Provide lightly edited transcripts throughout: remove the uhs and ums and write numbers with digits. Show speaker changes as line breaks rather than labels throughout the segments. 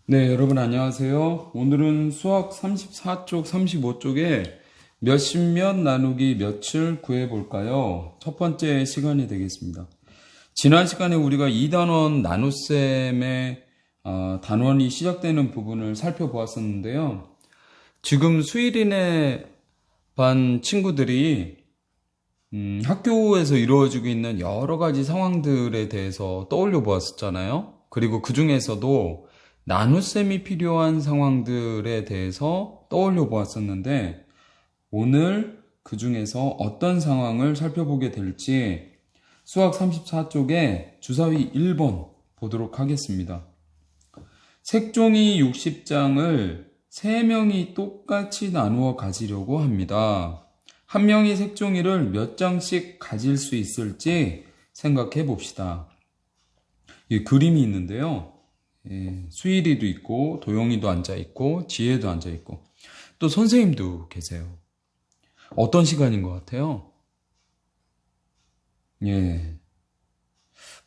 네, 여러분 안녕하세요. 오늘은 수학 34쪽, 35쪽에 몇십몇 나누기 몇을 구해볼까요? 첫 번째 시간이 되겠습니다. 지난 시간에 우리가 2단원 나눗셈의 단원이 시작되는 부분을 살펴보았었는데요. 지금 수일이네 반 친구들이 학교에서 이루어지고 있는 여러 가지 상황들에 대해서 떠올려 보았었잖아요. 그리고 그 중에서도 나눗셈이 필요한 상황들에 대해서 떠올려 보았었는데, 오늘 그 중에서 어떤 상황을 살펴보게 될지 수학 34쪽에 주사위 1번 보도록 하겠습니다. 색종이 60장을 3명이 똑같이 나누어 가지려고 합니다. 한 명이 색종이를 몇 장씩 가질 수 있을지 생각해 봅시다. 이 그림이 있는데요. 수일이도 있고, 도영이도 앉아있고, 지혜도 앉아있고, 또 선생님도 계세요. 어떤 시간인 것 같아요? 예,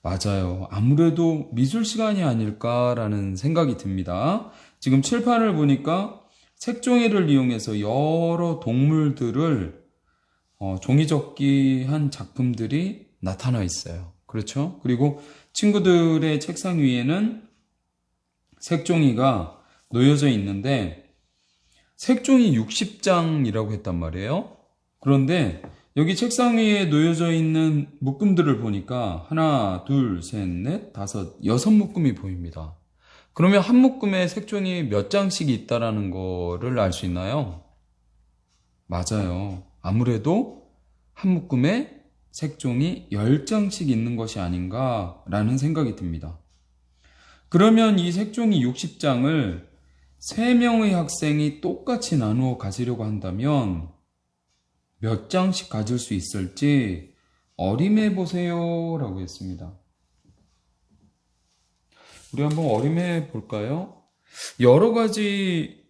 맞아요. 아무래도 미술 시간이 아닐까라는 생각이 듭니다. 지금 칠판을 보니까 색종이를 이용해서 여러 동물들을 종이접기 한 작품들이 나타나 있어요. 그렇죠? 그리고 친구들의 책상 위에는 색종이가 놓여져 있는데, 색종이 60장이라고 했단 말이에요. 그런데 여기 책상 위에 놓여져 있는 묶음들을 보니까 하나, 둘, 셋, 넷, 다섯, 6묶음이 보입니다. 그러면 한 묶음에 색종이 몇 장씩 있다라는 거를 알 수 있나요? 맞아요. 아무래도 한 묶음에 색종이 10장씩 있는 것이 아닌가라는 생각이 듭니다. 그러면 이 색종이 60장을 3명의 학생이 똑같이 나누어 가지려고 한다면 몇 장씩 가질 수 있을지 어림해 보세요 라고 했습니다. 우리 한번 어림해 볼까요? 여러 가지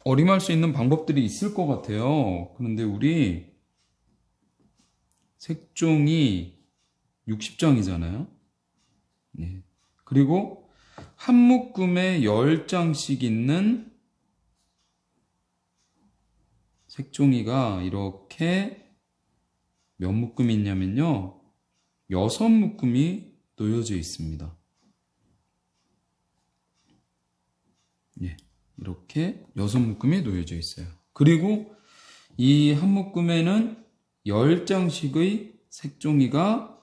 어림할 수 있는 방법들이 있을 것 같아요. 그런데 우리 색종이 60장이잖아요. 네. 그리고 한 묶음에 10장씩 있는 색종이가 이렇게 몇 묶음이 있냐면요, 6묶음이 놓여져 있습니다. 예, 이렇게 6묶음이 놓여져 있어요. 그리고 이 한 묶음에는 10장씩의 색종이가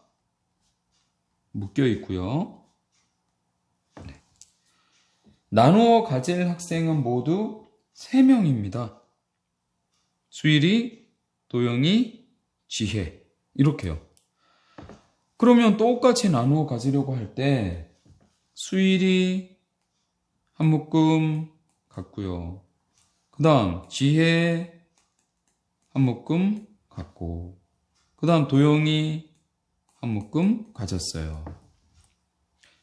묶여 있고요. 나누어 가질 학생은 모두 3명입니다. 수일이, 도영이, 지혜. 이렇게요. 그러면 똑같이 나누어 가지려고 할 때 수일이 한 묶음 갖고요. 그 다음 지혜 한 묶음 갖고, 그 다음 도영이 한 묶음 가졌어요.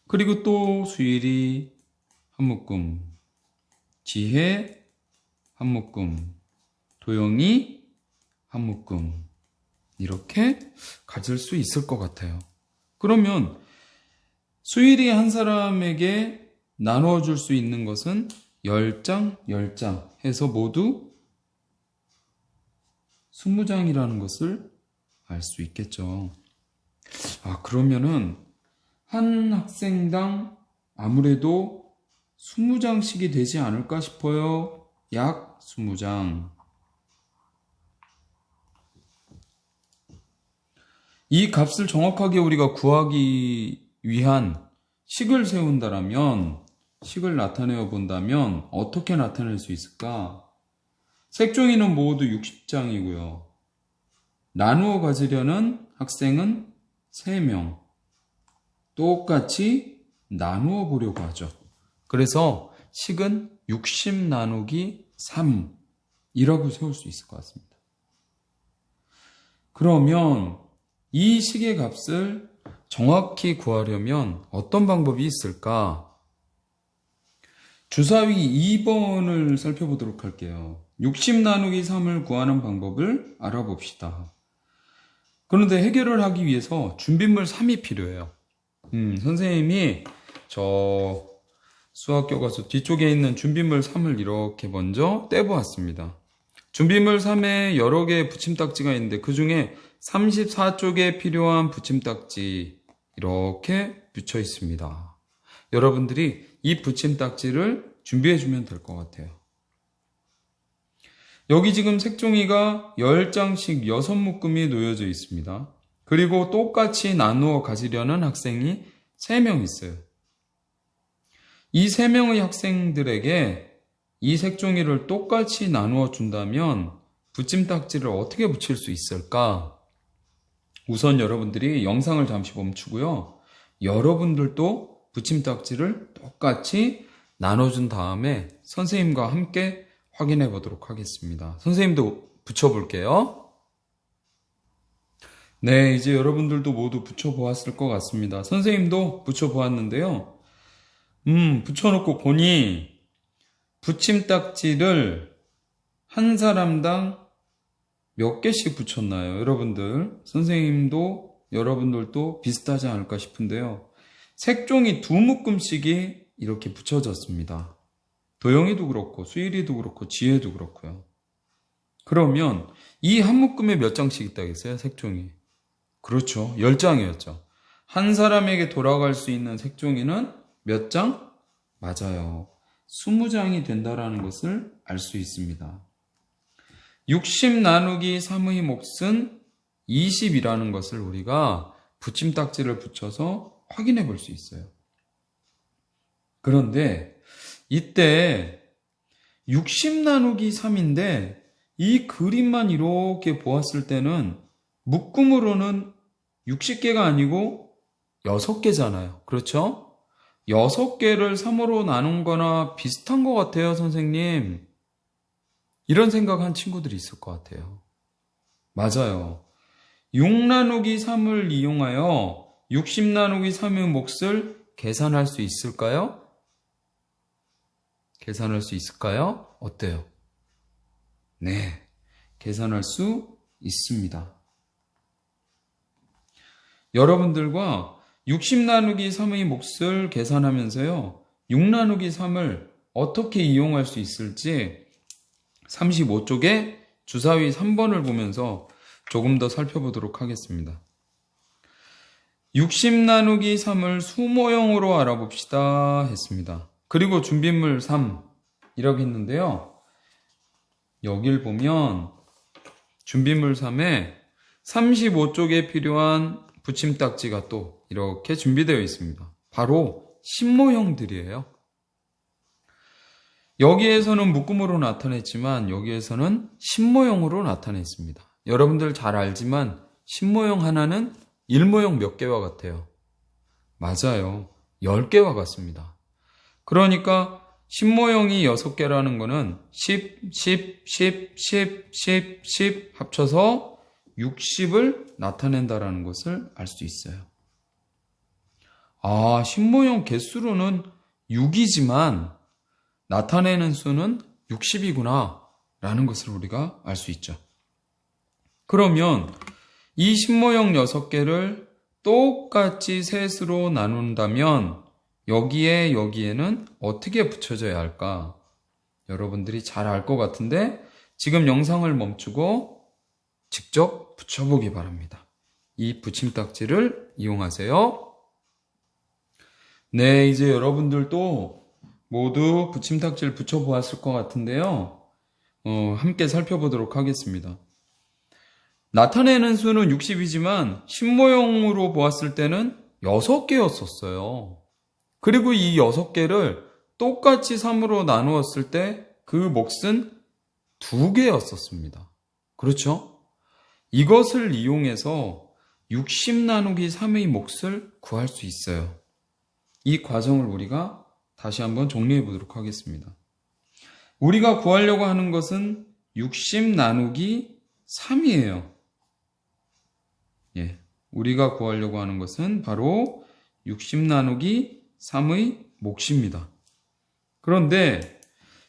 그리고 또 수일이 한 묶음, 지혜 한 묶음, 도영이 한 묶음, 이렇게 가질 수 있을 것 같아요. 그러면 수일이 한 사람에게 나누어 줄 수 있는 것은 10장, 10장 해서 모두 20장이라는 것을 알 수 있겠죠. 그러면은 한 학생당 아무래도 20장씩이 되지 않을까 싶어요. 약 20장. 이 값을 정확하게 우리가 구하기 위한 식을 세운다라면, 식을 나타내어 본다면 어떻게 나타낼 수 있을까? 색종이는 모두 60장이고요. 나누어 가지려는 학생은 3명. 똑같이 나누어 보려고 하죠. 그래서 식은 60 나누기 3이라고 세울 수 있을 것 같습니다. 그러면 이 식의 값을 정확히 구하려면 어떤 방법이 있을까? 주사위 2번을 살펴보도록 할게요. 60 나누기 3을 구하는 방법을 알아봅시다. 그런데 해결을 하기 위해서 준비물 3이 필요해요. 선생님이 저 수학교과서 뒤쪽에 있는 준비물 3을 이렇게 먼저 떼보았습니다. 준비물 3에 여러 개의 붙임딱지가 있는데 그 중에 34쪽에 필요한 붙임딱지 이렇게 붙여 있습니다. 여러분들이 이 붙임딱지를 준비해주면 될 것 같아요. 여기 지금 색종이가 10장씩 6묶음이 놓여져 있습니다. 그리고 똑같이 나누어 가지려는 학생이 3명 있어요. 이 3명의 학생들에게 이 색종이를 똑같이 나누어 준다면 붙임딱지를 어떻게 붙일 수 있을까? 우선 여러분들이 영상을 잠시 멈추고요. 여러분들도 붙임딱지를 똑같이 나눠준 다음에 선생님과 함께 확인해 보도록 하겠습니다. 선생님도 붙여볼게요. 네, 이제 여러분들도 모두 붙여보았을 것 같습니다. 선생님도 붙여보았는데요. 붙여놓고 보니 붙임딱지를 한 사람당 몇 개씩 붙였나요? 여러분들, 선생님도 여러분들도 비슷하지 않을까 싶은데요. 색종이 2묶음씩이 이렇게 붙여졌습니다. 도영이도 그렇고 수일이도 그렇고 지혜도 그렇고요. 그러면 이 한 묶음에 몇 장씩 있다겠어요? 색종이. 그렇죠. 10장이었죠. 한 사람에게 돌아갈 수 있는 색종이는 몇 장? 맞아요. 20장이 된다라는 것을 알 수 있습니다. 60 나누기 3의 몫은 20이라는 것을 우리가 붙임딱지를 붙여서 확인해 볼 수 있어요. 그런데 이때 60 나누기 3인데 이 그림만 이렇게 보았을 때는 묶음으로는 60개가 아니고 6개잖아요. 그렇죠? 6개를 3으로 나눈 거나 비슷한 것 같아요, 선생님. 이런 생각한 친구들이 있을 것 같아요. 맞아요. 6 나누기 3을 이용하여 60 나누기 3의 몫을 계산할 수 있을까요? 계산할 수 있을까요? 어때요? 네, 계산할 수 있습니다. 여러분들과 60 나누기 3의 몫을 계산하면서요, 6 나누기 3을 어떻게 이용할 수 있을지 35쪽에 주사위 3번을 보면서 조금 더 살펴보도록 하겠습니다. 60 나누기 3을 수모형으로 알아봅시다 했습니다. 그리고 준비물 3 이라고 했는데요. 여길 보면 준비물 3에 35쪽에 필요한 붙임딱지가 또 이렇게 준비되어 있습니다. 바로 신모형들이에요. 여기에서는 묶음으로 나타냈지만 여기에서는 신모형으로 나타냈습니다. 여러분들 잘 알지만 신모형 하나는 일모형 몇 개와 같아요? 맞아요. 10개와 같습니다. 그러니까 신모형이 6개라는 거는 10, 10, 10, 10, 10, 10 합쳐서 60을 나타낸다라는 것을 알 수 있어요. 아, 신모형 개수로는 6이지만 나타내는 수는 60이구나 라는 것을 우리가 알 수 있죠. 그러면 이 신모형 6개를 똑같이 셋으로 나눈다면 여기에는 어떻게 붙여져야 할까? 여러분들이 잘 알 것 같은데 지금 영상을 멈추고 직접 붙여보기 바랍니다. 이 붙임딱지를 이용하세요. 네, 이제 여러분들도 모두 붙임딱지를 붙여보았을 것 같은데요. 함께 살펴보도록 하겠습니다. 나타내는 수는 60이지만 신모형으로 보았을 때는 6개였었어요. 그리고 이 6개를 똑같이 3으로 나누었을 때 그 몫은 2개였었습니다. 그렇죠? 이것을 이용해서 60 나누기 3의 몫을 구할 수 있어요. 이 과정을 우리가 다시 한번 정리해 보도록 하겠습니다. 우리가 구하려고 하는 것은 60 나누기 3이에요. 예, 우리가 구하려고 하는 것은 바로 60 나누기 3의 몫입니다. 그런데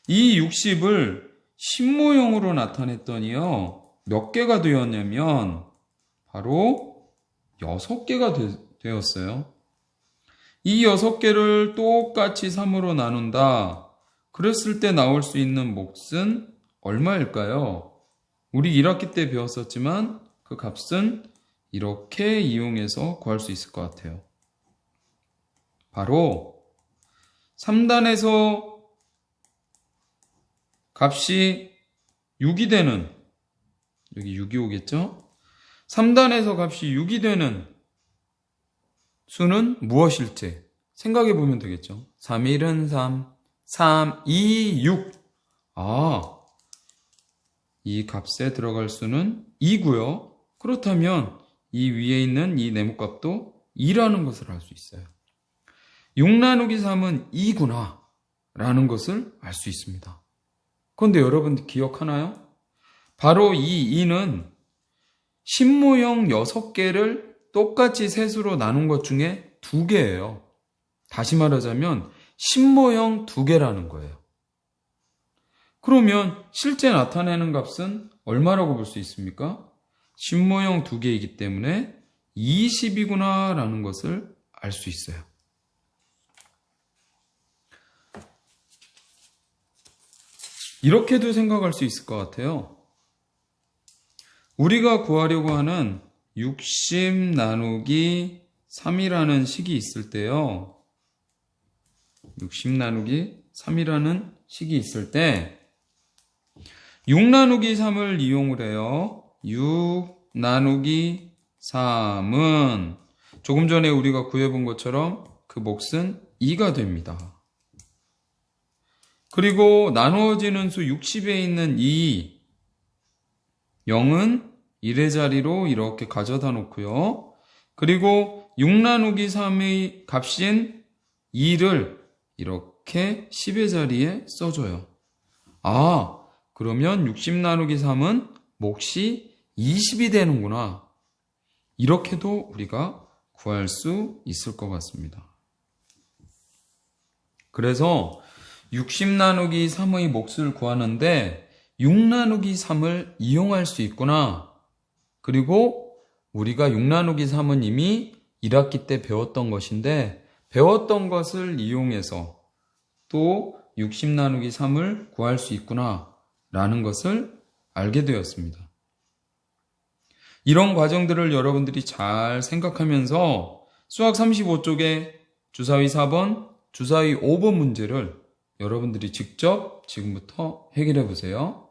이 60을 신모형으로 나타냈더니요, 몇 개가 되었냐면 바로 6개가 되었어요. 이 6개를 똑같이 3으로 나눈다. 그랬을 때 나올 수 있는 몫은 얼마일까요? 우리 1학기 때 배웠었지만 그 값은 이렇게 이용해서 구할 수 있을 것 같아요. 바로 3단에서 값이 6이 되는, 여기 6이 오겠죠? 3단에서 값이 6이 되는 수는 무엇일지 생각해 보면 되겠죠. 3, 1은 3, 3, 2, 6. 이 값에 들어갈 수는 2고요. 그렇다면 이 위에 있는 이 네모값도 2라는 것을 알 수 있어요. 6 나누기 3은 2구나 라는 것을 알 수 있습니다. 그런데 여러분 기억하나요? 바로 이 2는 신모형 6개를 똑같이 셋으로 나눈 것 중에 2개예요. 다시 말하자면 신모형 2개라는 거예요. 그러면 실제 나타내는 값은 얼마라고 볼 수 있습니까? 신모형 2개이기 때문에 20이구나 라는 것을 알 수 있어요. 이렇게도 생각할 수 있을 것 같아요. 우리가 구하려고 하는 60 나누기 3이라는 식이 있을 때요. 60 나누기 3이라는 식이 있을 때 6 나누기 3을 이용을 해요. 6 나누기 3은 조금 전에 우리가 구해본 것처럼 그 몫은 2가 됩니다. 그리고 나누어지는 수 60에 있는 이 0은 1의 자리로 이렇게 가져다 놓고요. 그리고 6 나누기 3의 값인 2를 이렇게 10의 자리에 써줘요. 그러면 60 나누기 3은 몫이 20이 되는구나. 이렇게도 우리가 구할 수 있을 것 같습니다. 그래서 60 나누기 3의 몫을 구하는데 6 나누기 3을 이용할 수 있구나. 그리고 우리가 6 나누기 3은 이미 1학기 때 배웠던 것인데 배웠던 것을 이용해서 또 60 나누기 3을 구할 수 있구나 라는 것을 알게 되었습니다. 이런 과정들을 여러분들이 잘 생각하면서 수학 35쪽에 주사위 4번, 주사위 5번 문제를 여러분들이 직접 지금부터 해결해 보세요.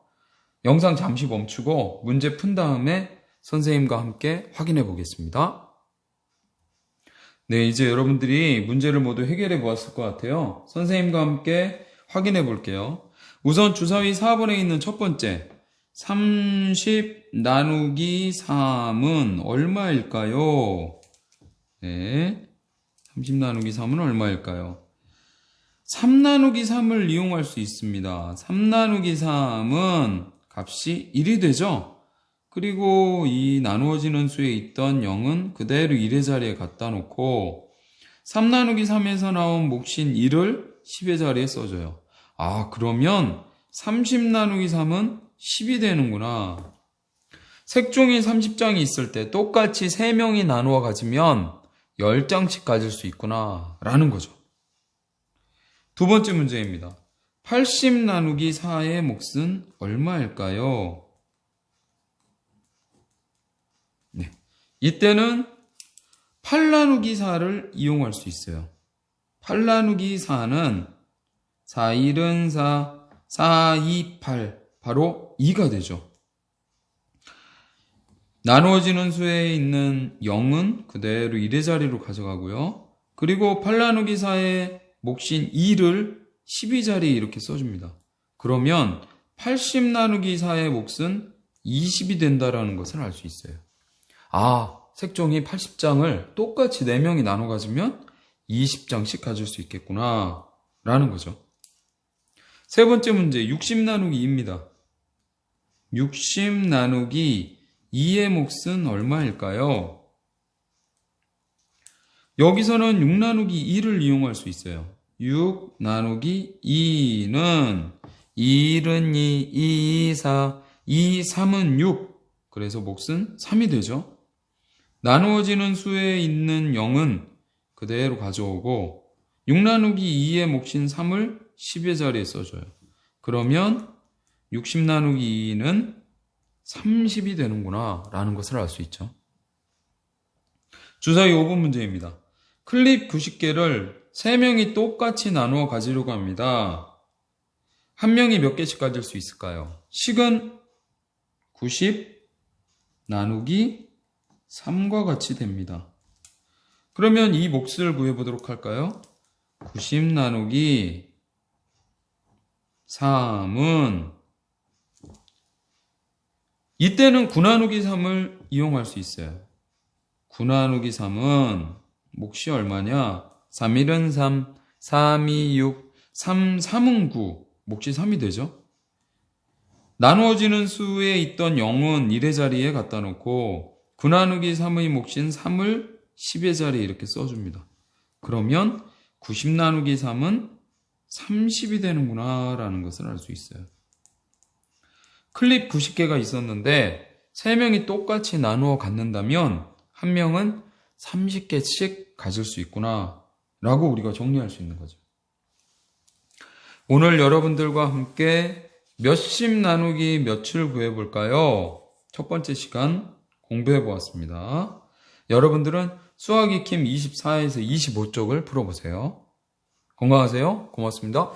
영상 잠시 멈추고 문제 푼 다음에 선생님과 함께 확인해 보겠습니다. 네, 이제 여러분들이 문제를 모두 해결해 보았을 것 같아요. 선생님과 함께 확인해 볼게요. 우선 주사위 4번에 있는 첫 번째 30 나누기 3은 얼마일까요? 네, 30 나누기 3은 얼마일까요? 3 나누기 3을 이용할 수 있습니다. 3 나누기 3은 값이 1이 되죠? 그리고 이 나누어지는 수에 있던 0은 그대로 1의 자리에 갖다 놓고 3 나누기 3에서 나온 몫인 1을 10의 자리에 써줘요. 그러면 30 나누기 3은 10이 되는구나. 색종이 30장이 있을 때 똑같이 3명이 나누어 가지면 10장씩 가질 수 있구나 라는 거죠. 두 번째 문제입니다. 80 나누기 4의 몫은 얼마일까요? 네, 이때는 8 나누기 4를 이용할 수 있어요. 8 나누기 4는 4, 1은 4, 4, 2, 8 바로 2가 되죠. 나누어지는 수에 있는 0은 그대로 1의 자리로 가져가고요. 그리고 8 나누기 4의 몫인 2를 12 자리에 이렇게 써줍니다. 그러면 80 나누기 4의 몫은 20이 된다는 것을 알 수 있어요. 색종이 80장을 똑같이 4명이 나눠 가지면 20장씩 가질 수 있겠구나 라는 거죠. 세 번째 문제 60 나누기 2입니다. 60 나누기 2의 몫은 얼마일까요? 여기서는 6 나누기 2를 이용할 수 있어요. 6 나누기 2는 1은 2, 2, 4, 2, 3은 6. 그래서 몫은 3이 되죠. 나누어지는 수에 있는 0은 그대로 가져오고 6 나누기 2의 몫인 3을 10의 자리에 써줘요. 그러면 60 나누기 2는 30이 되는구나 라는 것을 알 수 있죠. 주사위 5번 문제입니다. 클립 90개를 3명이 똑같이 나누어 가지려고 합니다. 한 명이 몇 개씩 가질 수 있을까요? 식은 90 나누기 3과 같이 됩니다. 그러면 이 몫을 구해보도록 할까요? 90 나누기 3은 이때는 9 나누기 3을 이용할 수 있어요. 9 나누기 3은 몫이 얼마냐? 3, 1은 3, 3, 2, 6, 3, 3은 9. 몫이 3이 되죠. 나누어지는 수에 있던 0은 1의 자리에 갖다 놓고 9 나누기 3의 몫인 3을 10의 자리에 이렇게 써줍니다. 그러면 90 나누기 3은 30이 되는구나 라는 것을 알 수 있어요. 클립 90개가 있었는데 3명이 똑같이 나누어 갖는다면 한 명은 30개씩 가질 수 있구나 라고 우리가 정리할 수 있는 거죠. 오늘 여러분들과 함께 몇십 나누기 몇을 구해볼까요? 첫 번째 시간 공부해 보았습니다. 여러분들은 수학 익힘 24에서 25쪽을 풀어보세요. 건강하세요. 고맙습니다.